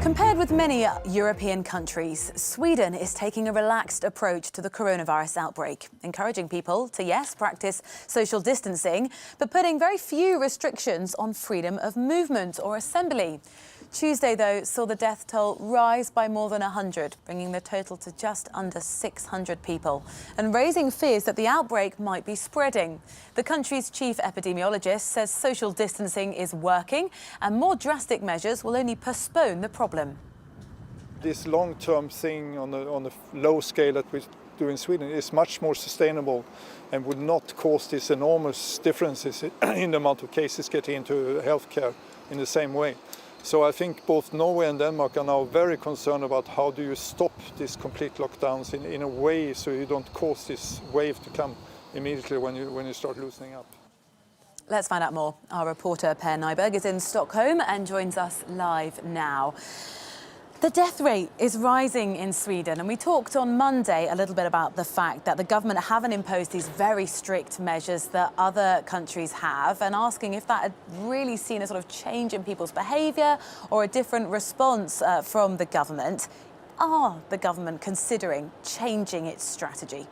Compared with many European countries, Sweden is taking a relaxed approach to the coronavirus outbreak, encouraging people to, yes, practice social distancing, but putting very few restrictions on freedom of movement or assembly. Tuesday, though, saw the death toll rise by more than 100, bringing the total to just under 600 people, and raising fears that the outbreak might be spreading. The country's chief epidemiologist says social distancing is working, and more drastic measures will only postpone the problem. This long-term thing on the low scale that we do in Sweden is much more sustainable and would not cause these enormous differences in the amount of cases getting into healthcare in the same way. So I think both Norway and Denmark are now very concerned about how do you stop these complete lockdowns in a way so you don't cause this wave to come immediately when you start loosening up. Let's find out more. Our reporter Per Nyberg is in Stockholm and joins us live now. The death rate is rising in Sweden, and we talked on Monday a little bit about the fact that the government haven't imposed these very strict measures that other countries have, and asking if that had really seen a sort of change in people's behaviour or a different response from the government. Are the government considering changing its strategy?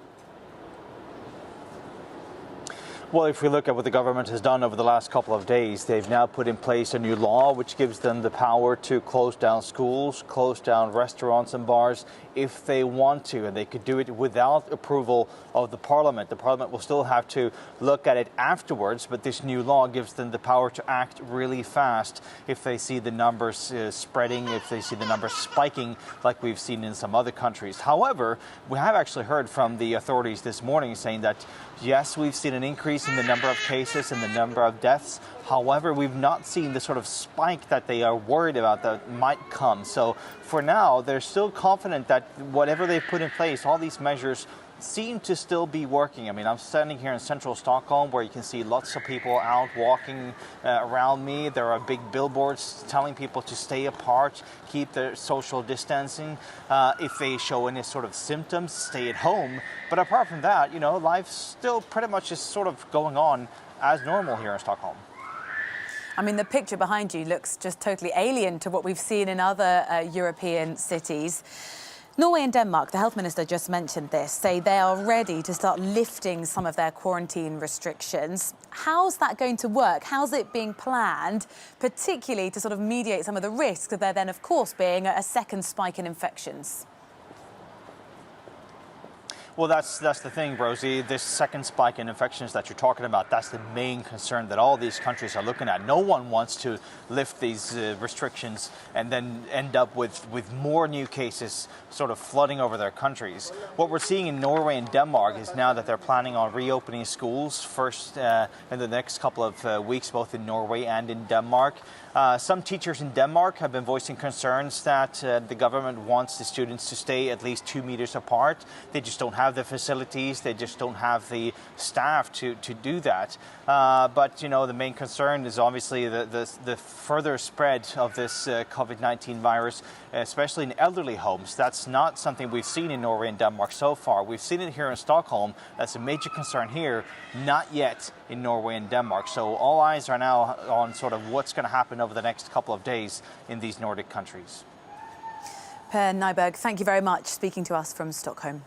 Well, if we look at what the government has done over the last couple of days, they've now put in place a new law which gives them the power to close down schools, close down restaurants and bars if they want to, and they could do it without approval of the parliament. The parliament will still have to look at it afterwards, but this new law gives them the power to act really fast if they see the numbers spreading, if they see the numbers spiking like we've seen in some other countries. However, we have actually heard from the authorities this morning saying that yes, we've seen an increase in the number of cases and the number of deaths. However, we've not seen the sort of spike that they are worried about that might come. So for now, they're still confident that whatever they've put in place, all these measures seem to still be working. I mean, I'm standing here in central Stockholm where you can see lots of people out walking around me. There are big billboards telling people to stay apart, keep their social distancing. If they show any sort of symptoms, stay at home. But apart from that, you know, life still pretty much is sort of going on as normal here in Stockholm. I mean, the picture behind you looks just totally alien to what we've seen in other European cities. Norway and Denmark, the health minister just mentioned this, say they are ready to start lifting some of their quarantine restrictions. How's that going to work? How's it being planned, particularly to sort of mediate some of the risks of there then, of course, being a second spike in infections? Well, that's the thing, Rosie. This second spike in infections that you're talking about, that's the main concern that all these countries are looking at. No one wants to lift these restrictions and then end up with more new cases sort of flooding over their countries. What we're seeing in Norway and Denmark is now that they're planning on reopening schools first in the next couple of weeks, both in Norway and in Denmark. Some teachers in Denmark have been voicing concerns that the government wants the students to stay at least 2 meters apart. They just don't have the facilities, they just don't have the staff to do that. But, you know, the main concern is obviously the further spread of this Covid19 virus, especially in elderly homes. That's not something we've seen in Norway and Denmark so far. We've seen it here in Stockholm. That's a major concern here, not yet in Norway and Denmark. So all eyes are now on sort of what's going to happen over the next couple of days in these Nordic countries. Per Nyberg, thank you very much, speaking to us from Stockholm.